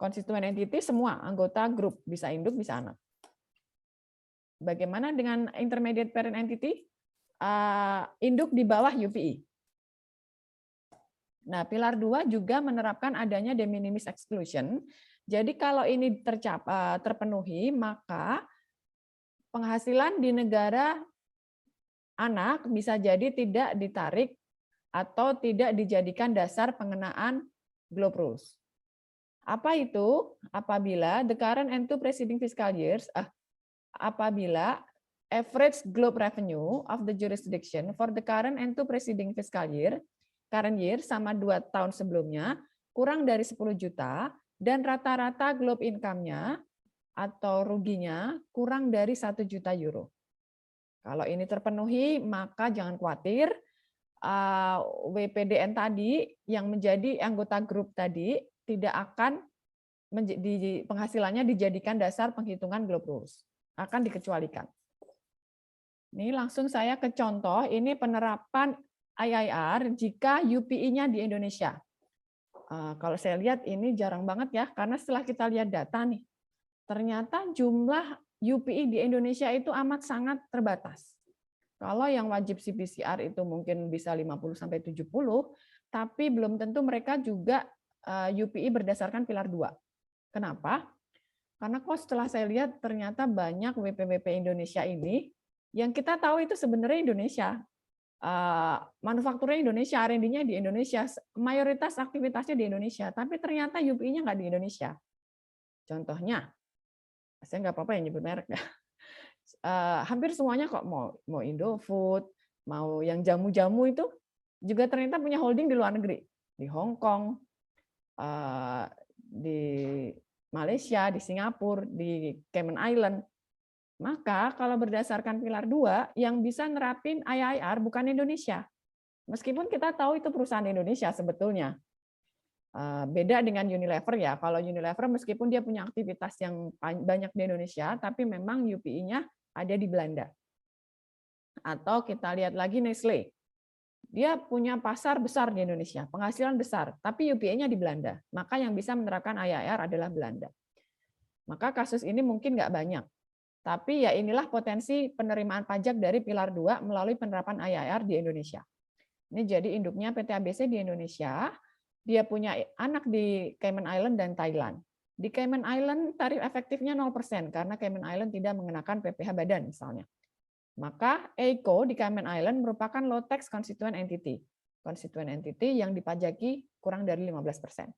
Konstituen entity semua anggota grup, bisa induk, bisa anak. Bagaimana dengan intermediate parent entity? Induk di bawah UPI. Nah, pilar 2 juga menerapkan adanya de minimis exclusion. Jadi kalau ini terpenuhi, maka penghasilan di negara anak bisa jadi tidak ditarik atau tidak dijadikan dasar pengenaan GloBE Rules. Apa itu? Apabila the current and two preceding fiscal years, apabila average GloBE revenue of the jurisdiction for the current and two preceding fiscal year, current year sama 2 tahun sebelumnya, kurang dari 10 juta, dan rata-rata GloBE income-nya atau ruginya kurang dari 1 juta euro. Kalau ini terpenuhi, maka jangan khawatir, WPDN tadi yang menjadi anggota grup tadi tidak akan penghasilannya dijadikan dasar penghitungan GloBE Rules, akan dikecualikan. Ini langsung saya ke contoh, ini penerapan IIR jika UPI-nya di Indonesia. Kalau saya lihat ini jarang banget ya, karena setelah kita lihat data nih, ternyata jumlah UPI di Indonesia itu amat sangat terbatas. Kalau yang wajib CPCR itu mungkin bisa 50-70, tapi belum tentu mereka juga UPI berdasarkan pilar 2. Kenapa? Karena kok setelah saya lihat ternyata banyak WP-WP Indonesia ini yang kita tahu itu sebenarnya Indonesia. Manufakturnya Indonesia, R&D-nya di Indonesia, mayoritas aktivitasnya di Indonesia, tapi ternyata UPI-nya nggak di Indonesia. Contohnya, saya nggak apa-apa yang nyebut merek ya. Hampir semuanya kok mau Indofood, mau yang jamu-jamu itu juga ternyata punya holding di luar negeri, di Hong Kong, di Malaysia, di Singapura, di Cayman Island. Maka kalau berdasarkan pilar 2, yang bisa nerapin IIR bukan Indonesia. Meskipun kita tahu itu perusahaan Indonesia sebetulnya. Beda dengan Unilever ya. Kalau Unilever meskipun dia punya aktivitas yang banyak di Indonesia, tapi memang UPI-nya ada di Belanda. Atau kita lihat lagi Nestle. Dia punya pasar besar di Indonesia, penghasilan besar, tapi UPI-nya di Belanda. Maka yang bisa menerapkan IIR adalah Belanda. Maka kasus ini mungkin nggak banyak. Tapi ya inilah potensi penerimaan pajak dari pilar 2 melalui penerapan IIR di Indonesia. Ini jadi induknya PT ABC di Indonesia, dia punya anak di Cayman Island dan Thailand. Di Cayman Island tarif efektifnya 0% karena Cayman Island tidak mengenakan PPh badan misalnya. Maka EICO di Cayman Island merupakan low tax constituent entity. Constituent entity yang dipajaki kurang dari 15%.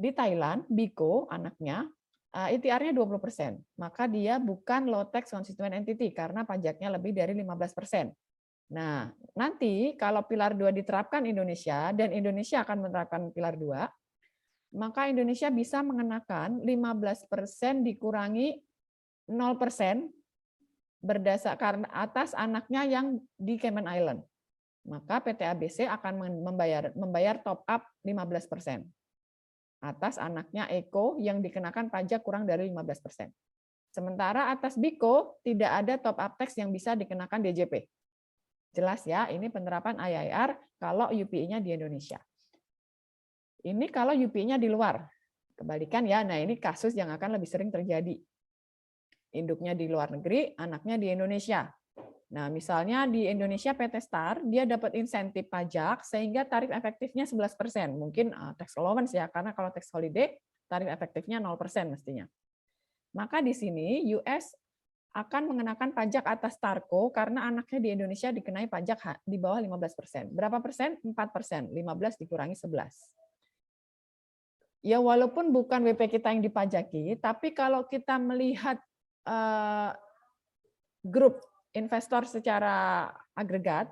Di Thailand, BICO anaknya ITR-nya 20%, maka dia bukan low tax constituent entity karena pajaknya lebih dari 15%. Nah, nanti kalau pilar 2 diterapkan Indonesia dan Indonesia akan menerapkan pilar 2, maka Indonesia bisa mengenakan 15% dikurangi 0% berdasarkan atas anaknya yang di Cayman Island. Maka PT ABC akan membayar top up 15%. Atas anaknya Eko yang dikenakan pajak kurang dari 15%. Sementara atas Biko tidak ada top up tax yang bisa dikenakan DJP. Jelas ya, ini penerapan IIR kalau UPI-nya di Indonesia. Ini kalau UPI-nya di luar. Kebalikan ya, nah ini kasus yang akan lebih sering terjadi. Induknya di luar negeri, anaknya di Indonesia. Nah, misalnya di Indonesia PT Star, dia dapat insentif pajak sehingga tarif efektifnya 11%. Mungkin tax allowance ya, karena kalau tax holiday, tarif efektifnya 0% mestinya. Maka di sini US akan mengenakan pajak atas Starco karena anaknya di Indonesia dikenai pajak di bawah 15%. Berapa persen? 4%. 15 dikurangi 11. Ya walaupun bukan WP kita yang dipajaki, tapi kalau kita melihat grup investor secara agregat,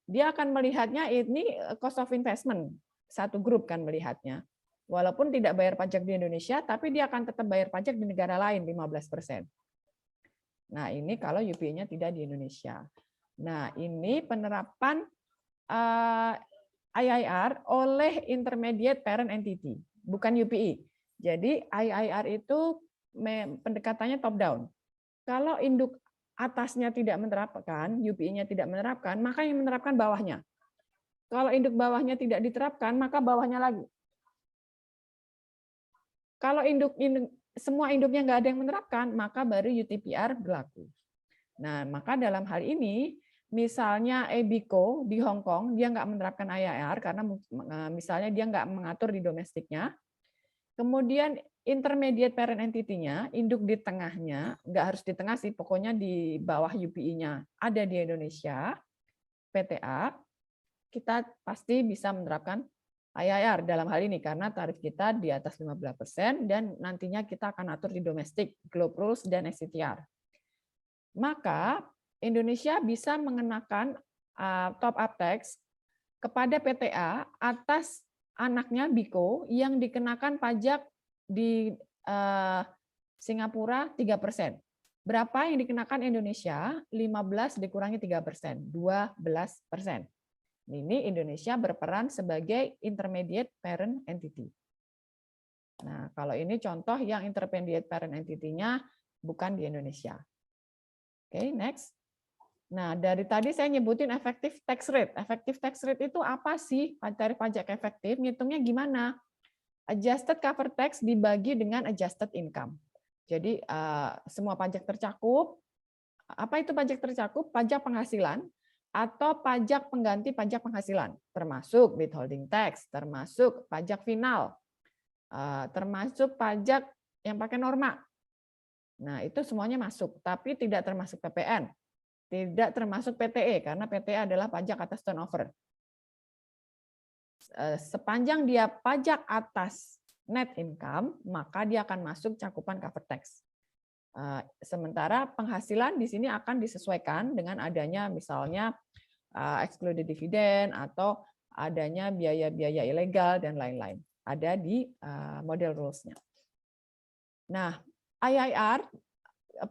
dia akan melihatnya ini cost of investment. Satu grup kan melihatnya. Walaupun tidak bayar pajak di Indonesia, tapi dia akan tetap bayar pajak di negara lain 15%. Nah, ini kalau UPI-nya tidak di Indonesia. Nah, ini penerapan IIR oleh intermediate parent entity, bukan UPI. Jadi IIR itu pendekatannya top down. Kalau induk atasnya tidak menerapkan, UPI-nya tidak menerapkan, maka yang menerapkan bawahnya. Kalau induk bawahnya tidak diterapkan, maka bawahnya lagi. Kalau semua induknya nggak ada yang menerapkan, maka baru UTPR berlaku. Nah, maka dalam hal ini, misalnya EBICO di Hong Kong, dia nggak menerapkan IIR karena misalnya dia nggak mengatur di domestiknya. Kemudian intermediate parent entity-nya, induk di tengahnya, nggak harus di tengah sih, pokoknya di bawah UPI-nya ada di Indonesia, PTA, kita pasti bisa menerapkan IIR dalam hal ini karena tarif kita di atas 15% dan nantinya kita akan atur di domestik, Globe Rules dan SCTR. Maka Indonesia bisa mengenakan top up tax kepada PTA atas anaknya BICO yang dikenakan pajak di Singapura 3%. Berapa yang dikenakan Indonesia? 15 dikurangi 3%, 12%. Ini Indonesia berperan sebagai intermediate parent entity. Nah, kalau ini contoh yang intermediate parent entity-nya bukan di Indonesia. Oke, next. Nah, dari tadi saya nyebutin effective tax rate. Effective tax rate itu apa sih? Tarif pajak efektif, ngitungnya gimana? Adjusted cover tax dibagi dengan adjusted income. Jadi, semua pajak tercakup. Apa itu pajak tercakup? Pajak penghasilan atau pajak pengganti pajak penghasilan, termasuk withholding tax, termasuk pajak final, termasuk pajak yang pakai norma. Nah, itu semuanya masuk, tapi tidak termasuk PPN. Tidak termasuk PTE, karena PTE adalah pajak atas turnover. Sepanjang dia pajak atas net income, maka dia akan masuk cakupan cover tax. Sementara penghasilan di sini akan disesuaikan dengan adanya misalnya excluded dividend atau adanya biaya-biaya ilegal dan lain-lain. Ada di model rules-nya. Nah, IIR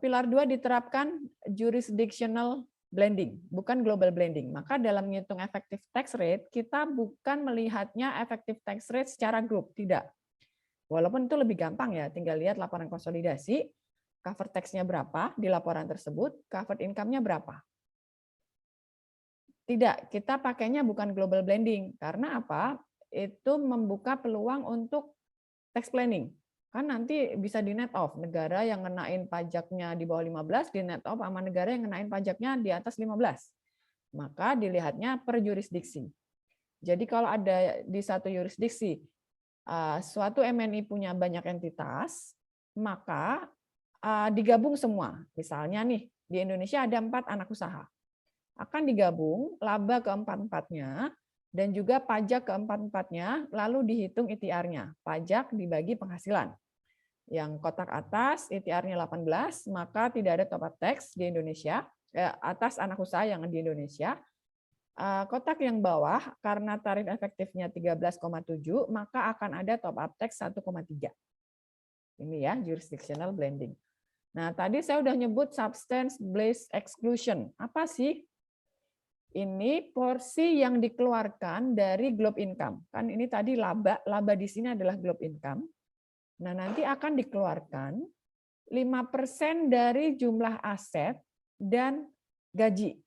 pilar 2 diterapkan jurisdictional blending, bukan global blending. Maka dalam menghitung effective tax rate, kita bukan melihatnya effective tax rate secara grup, tidak. Walaupun itu lebih gampang ya, tinggal lihat laporan konsolidasi, cover tax-nya berapa di laporan tersebut, covered income-nya berapa. Tidak, kita pakainya bukan global blending. Karena apa? Itu membuka peluang untuk tax planning. Kan nanti bisa di net off. Negara yang ngenain pajaknya di bawah 15, di net off sama negara yang ngenain pajaknya di atas 15. Maka dilihatnya per jurisdiksi. Jadi kalau ada di satu jurisdiksi, suatu MNI punya banyak entitas, maka digabung semua. Misalnya nih, di Indonesia ada 4 anak usaha. Akan digabung laba keempat-empatnya dan juga pajak keempat-empatnya, lalu dihitung ITR-nya. Pajak dibagi penghasilan. Yang kotak atas ITR-nya 18, maka tidak ada top up tax di Indonesia, atas anak usaha yang di Indonesia. Kotak yang bawah, karena tarif efektifnya 13,7, maka akan ada top up tax 1,3. Ini ya, jurisdictional blending. Nah, tadi saya udah nyebut substance-based exclusion. Apa sih? Ini porsi yang dikeluarkan dari globe income. Kan ini tadi laba di sini adalah globe income. Nah, nanti akan dikeluarkan 5% dari jumlah aset dan gaji.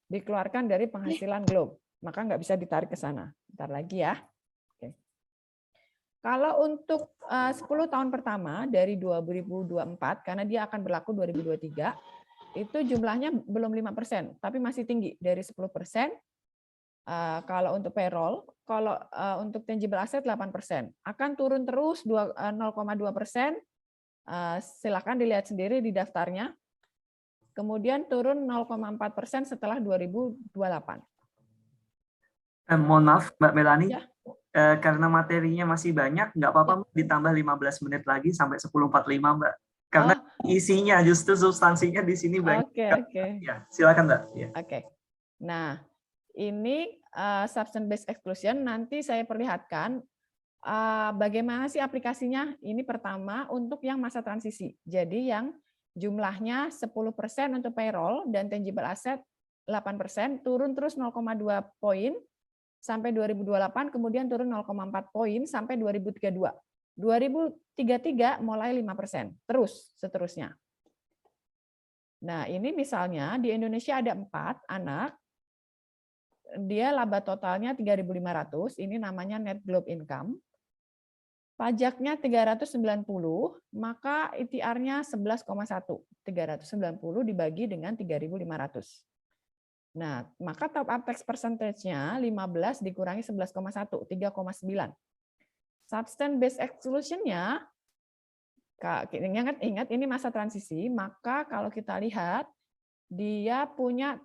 Dikeluarkan dari penghasilan globe. Maka nggak bisa ditarik ke sana. Bentar lagi ya. Oke. Kalau untuk 10 tahun pertama dari 2024, karena dia akan berlaku 2023, itu jumlahnya belum 5%, tapi masih tinggi dari 10%. Kalau untuk payroll, kalau untuk tangible asset 8%. Akan turun terus 0,2%. Silakan dilihat sendiri di daftarnya. Kemudian turun 0,4% setelah 2028. Mohon maaf, Mbak Melani. Ya. Karena materinya masih banyak, nggak apa-apa ditambah 15 menit lagi sampai 10.45, Mbak. Karena isinya justru substansinya di sini banyak. Oke. Ya, silakan, Mbak. Ya. Oke. Nah, ini substance-based exclusion nanti saya perlihatkan bagaimana sih aplikasinya. Ini pertama untuk yang masa transisi. Jadi yang jumlahnya 10% untuk payroll dan tangible asset 8%, turun terus 0,2 poin sampai 2028, kemudian turun 0,4 poin sampai 2032. 2033 mulai 5%, terus seterusnya. Nah, ini misalnya di Indonesia ada 4 anak, dia laba totalnya 3.500, ini namanya net globe income. Pajaknya 390, maka ITR-nya 11,1. 390 dibagi dengan 3.500. Nah, maka top up tax percentage-nya 15 dikurangi 11,1, 3,9. Substance based exclusion-nya, ingat ini masa transisi, maka kalau kita lihat, dia punya,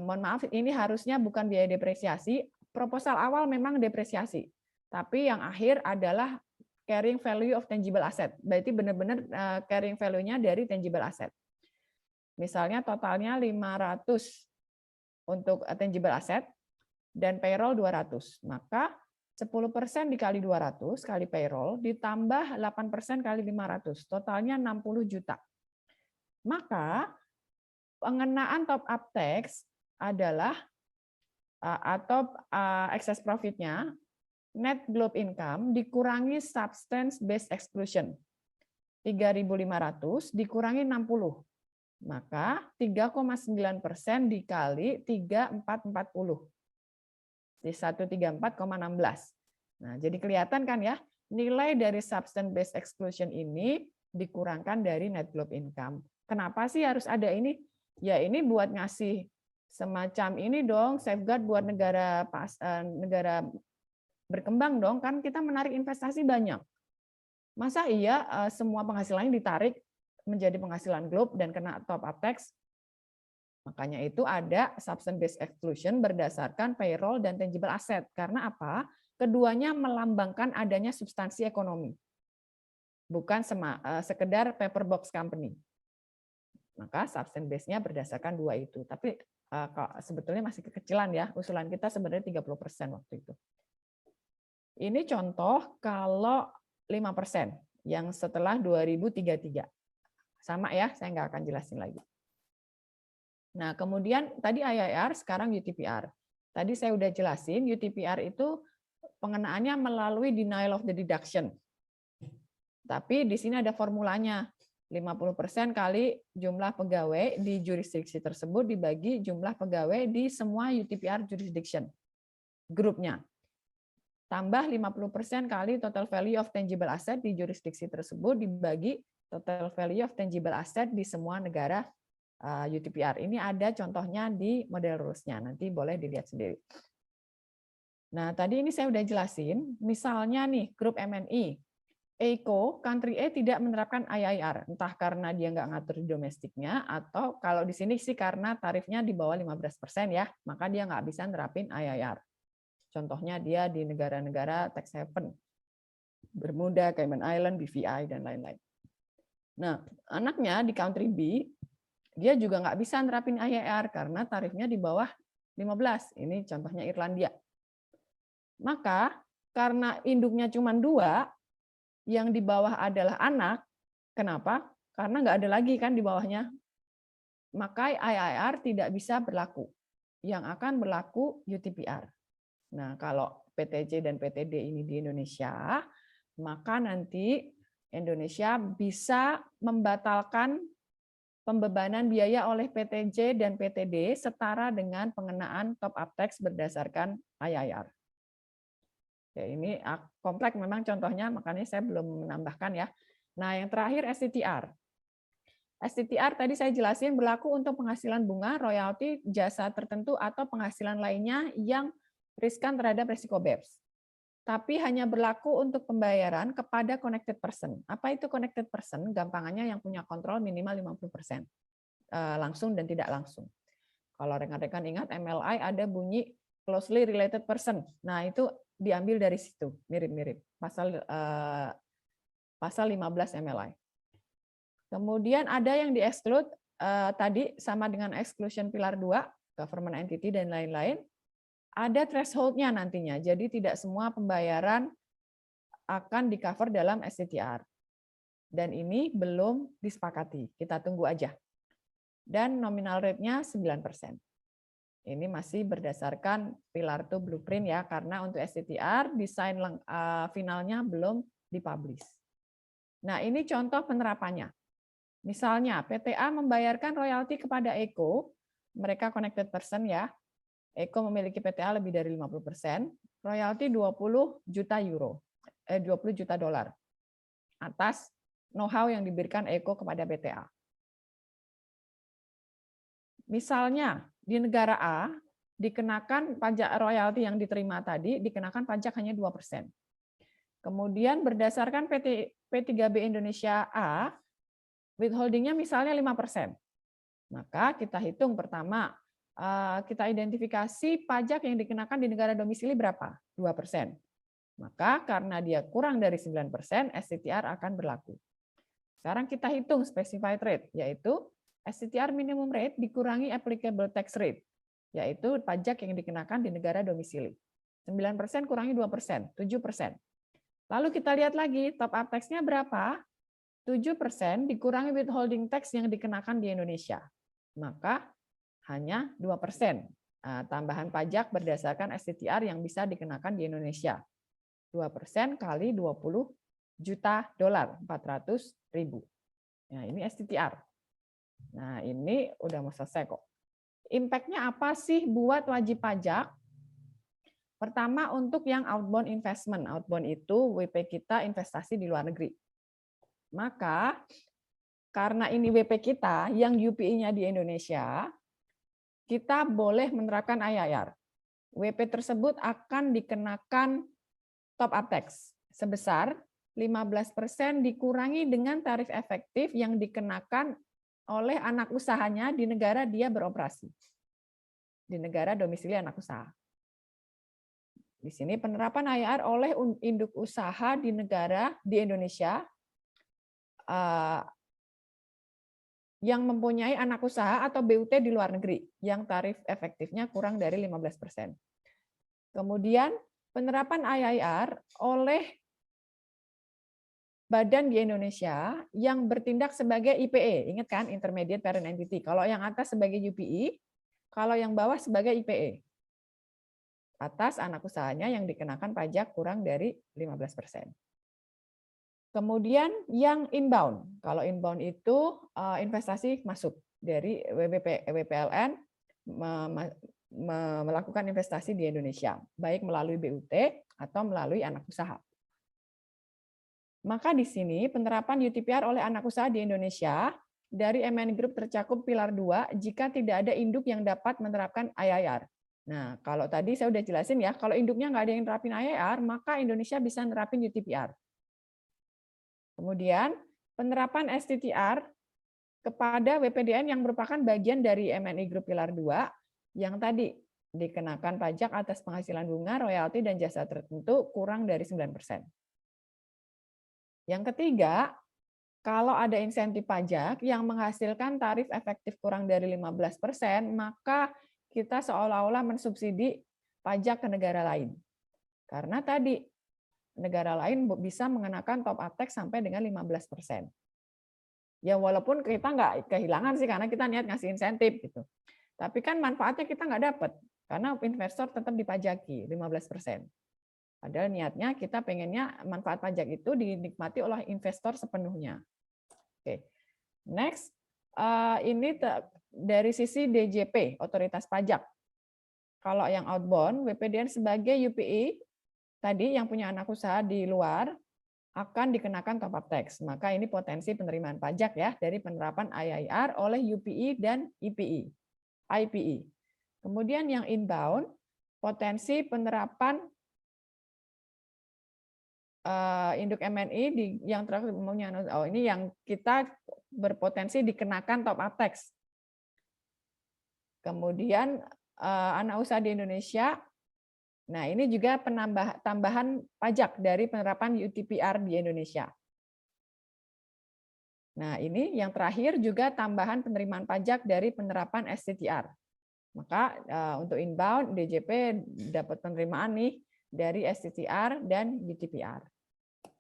mohon maaf, ini harusnya bukan biaya depresiasi, proposal awal memang depresiasi, tapi yang akhir adalah carrying value of tangible asset, berarti benar-benar carrying value-nya dari tangible asset. Misalnya totalnya 500 untuk tangible asset dan payroll 200, maka 10% dikali 200 kali payroll ditambah 8% kali 500, totalnya 60 juta. Maka pengenaan top up tax adalah atau excess profit-nya net globe income dikurangi substance based exclusion. 3.500 dikurangi 60. Maka 3,9% dikali 3.440. Di 134,16. Nah, jadi kelihatan kan ya, nilai dari substance based exclusion ini dikurangkan dari net globe income. Kenapa sih harus ada ini? Ya ini buat ngasih semacam ini dong, safeguard buat negara berkembang dong, kan kita menarik investasi banyak. Masa iya semua penghasilannya ditarik menjadi penghasilan globe dan kena top up tax? Makanya itu ada substance based exclusion berdasarkan payroll dan tangible asset. Karena apa? Keduanya melambangkan adanya substansi ekonomi. Bukan sekedar paper box company. Maka substance base-nya berdasarkan dua itu. Tapi sebetulnya masih kekecilan ya. Usulan kita sebenarnya 30% waktu itu. Ini contoh kalau 5% yang setelah 2033. Sama ya, saya nggak akan jelasin lagi. Nah, kemudian tadi IIR, sekarang UTPR. Tadi saya udah jelasin, UTPR itu pengenaannya melalui denial of the deduction. Tapi di sini ada formulanya. 50% kali jumlah pegawai di jurisdiksi tersebut dibagi jumlah pegawai di semua UTPR jurisdiction grupnya. Tambah 50% kali total value of tangible asset di jurisdiksi tersebut dibagi total value of tangible asset di semua negara UTPR. Ini ada contohnya di model rules-nya, nanti boleh dilihat sendiri. Nah, tadi ini saya udah jelasin, misalnya nih grup MNI, EICO, country A tidak menerapkan IIR, entah karena dia nggak ngatur di domestiknya, atau kalau di sini sih karena tarifnya di bawah 15% ya, maka dia nggak bisa nerapin IIR. Contohnya dia di negara-negara tax haven, Bermuda, Cayman Island, BVI, dan lain-lain. Nah, anaknya di country B, dia juga nggak bisa nerapin IIR karena tarifnya di bawah 15. Ini contohnya Irlandia. Maka karena induknya cuma 2, yang di bawah adalah anak, kenapa? Karena nggak ada lagi kan di bawahnya. Maka IIR tidak bisa berlaku. Yang akan berlaku UTPR. Nah, kalau PTJ dan PTD ini di Indonesia, maka nanti Indonesia bisa membatalkan pembebanan biaya oleh PTJ dan PTD setara dengan pengenaan top up tax berdasarkan IIR. Ya, ini kompleks memang contohnya, makanya saya belum menambahkan ya. Nah, yang terakhir STTR. STTR tadi saya jelasin berlaku untuk penghasilan bunga, royalti, jasa tertentu, atau penghasilan lainnya yang riskan terhadap risiko BEPS. Tapi hanya berlaku untuk pembayaran kepada connected person. Apa itu connected person? Gampangannya yang punya kontrol minimal 50%. Langsung dan tidak langsung. Kalau rekan-rekan ingat, MLI ada bunyi closely related person. Nah, itu diambil dari situ, mirip-mirip. Pasal 15 MLI. Kemudian ada yang di-exclude, tadi sama dengan exclusion pilar 2, government entity dan lain-lain. Ada threshold-nya nantinya, jadi tidak semua pembayaran akan di-cover dalam STTR. Dan ini belum disepakati, kita tunggu aja. Dan nominal rate-nya 9%. Ini masih berdasarkan pilar 2 blueprint ya, karena untuk STTR desain finalnya belum dipublish. Nah, ini contoh penerapannya. Misalnya PTA membayarkan royalti kepada Eko, mereka connected person ya. Eko memiliki PTA lebih dari 50%, royalti 20 juta euro, 20 juta dolar atas know-how yang diberikan Eko kepada PTA. Misalnya di negara A dikenakan pajak royalti yang diterima tadi dikenakan pajak hanya 2%. Kemudian berdasarkan P3B Indonesia A, withholding-nya misalnya 5%. Maka kita hitung pertama, kita identifikasi pajak yang dikenakan di negara domisili berapa? 2%. Maka karena dia kurang dari 9%, STTR akan berlaku. Sekarang kita hitung specified rate, yaitu STTR minimum rate dikurangi applicable tax rate, yaitu pajak yang dikenakan di negara domisili. 9% kurangi 2%, 7%. Lalu kita lihat lagi, top up tax-nya berapa? 7% dikurangi withholding tax yang dikenakan di Indonesia. Maka hanya 2% tambahan pajak berdasarkan STTR yang bisa dikenakan di Indonesia. 2% kali 20 juta dolar, 400.000. Nah, ini STTR. Nah, ini udah mau selesai kok. Impact-nya apa sih buat wajib pajak? Pertama, untuk yang outbound investment. Outbound itu WP kita investasi di luar negeri. Maka karena ini WP kita yang UPI-nya di Indonesia, kita boleh menerapkan IIR. WP tersebut akan dikenakan top up tax sebesar 15% dikurangi dengan tarif efektif yang dikenakan oleh anak usahanya di negara dia beroperasi. Di negara domisili anak usaha. Di sini penerapan IIR oleh induk usaha di negara di Indonesia yang mempunyai anak usaha atau BUT di luar negeri yang tarif efektifnya kurang dari 15%. Kemudian penerapan IIR oleh badan di Indonesia yang bertindak sebagai IPE. Ingat kan, Intermediate Parent Entity. Kalau yang atas sebagai UPI, kalau yang bawah sebagai IPE. Atas anak usahanya yang dikenakan pajak kurang dari 15%. Kemudian yang inbound. Kalau inbound itu investasi masuk dari WPLN melakukan investasi di Indonesia, baik melalui BUT atau melalui anak usaha. Maka di sini penerapan UTPR oleh anak usaha di Indonesia dari MN Group tercakup pilar 2 jika tidak ada induk yang dapat menerapkan IIR. Nah, kalau tadi saya udah jelasin ya, kalau induknya nggak ada yang nerapin IIR, maka Indonesia bisa nerapin UTPR. Kemudian penerapan STTR kepada WPDN yang merupakan bagian dari MNI Group Pilar 2 yang tadi dikenakan pajak atas penghasilan bunga, royalti, dan jasa tertentu kurang dari 9%. Yang ketiga, kalau ada insentif pajak yang menghasilkan tarif efektif kurang dari 15%, maka kita seolah-olah mensubsidi pajak ke negara lain. Karena tadi negara lain bisa mengenakan top up tax sampai dengan 15%. Ya walaupun kita nggak kehilangan sih karena kita niat ngasih insentif gitu. Tapi kan manfaatnya kita nggak dapat karena investor tetap dipajaki 15%. Padahal niatnya kita pengennya manfaat pajak itu dinikmati oleh investor sepenuhnya. Oke, next ini dari sisi DJP, otoritas pajak. Kalau yang outbound, WPDN sebagai UPI tadi yang punya anak usaha di luar akan dikenakan top up tax. Maka ini potensi penerimaan pajak ya dari penerapan IIR oleh UPI dan IPI. Kemudian yang inbound, potensi penerapan induk MNI yang terakhir ini yang kita berpotensi dikenakan top up tax. Kemudian anak usaha di Indonesia. Nah, ini juga tambahan pajak dari penerapan UTPR di Indonesia. Nah, ini yang terakhir juga tambahan penerimaan pajak dari penerapan STTR. Maka untuk inbound, DJP dapat penerimaan nih dari STTR dan UTPR.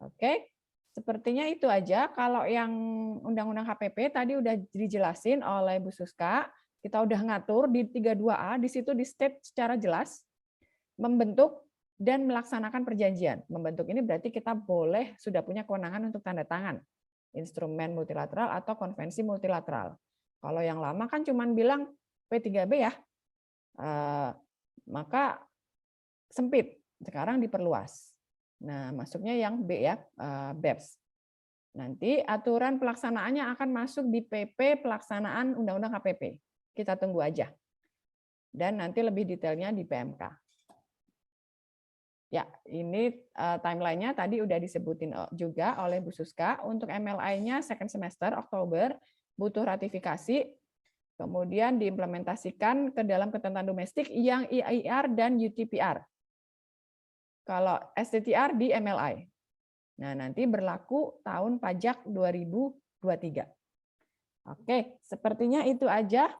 Oke, sepertinya itu aja. Kalau yang Undang-Undang HPP tadi udah dijelasin oleh Bu Suska, kita udah ngatur di 32A, di situ di state secara jelas, membentuk dan melaksanakan perjanjian. Membentuk ini berarti kita boleh sudah punya kewenangan untuk tanda tangan. instrumen multilateral atau konvensi multilateral. Kalau yang lama kan cuman bilang P3B ya, maka sempit. Sekarang diperluas. Nah, masuknya yang B ya, BEPS. Nanti aturan pelaksanaannya akan masuk di PP pelaksanaan Undang-Undang KPP. Kita tunggu aja. Dan nanti lebih detailnya di PMK. Ya, ini timeline-nya tadi udah disebutin juga oleh Bu Suska. Untuk MLI-nya second semester Oktober butuh ratifikasi, kemudian diimplementasikan ke dalam ketentuan domestik yang IIR dan UTPR. Kalau STTR di MLI. Nah, nanti berlaku tahun pajak 2023. Oke, sepertinya itu aja.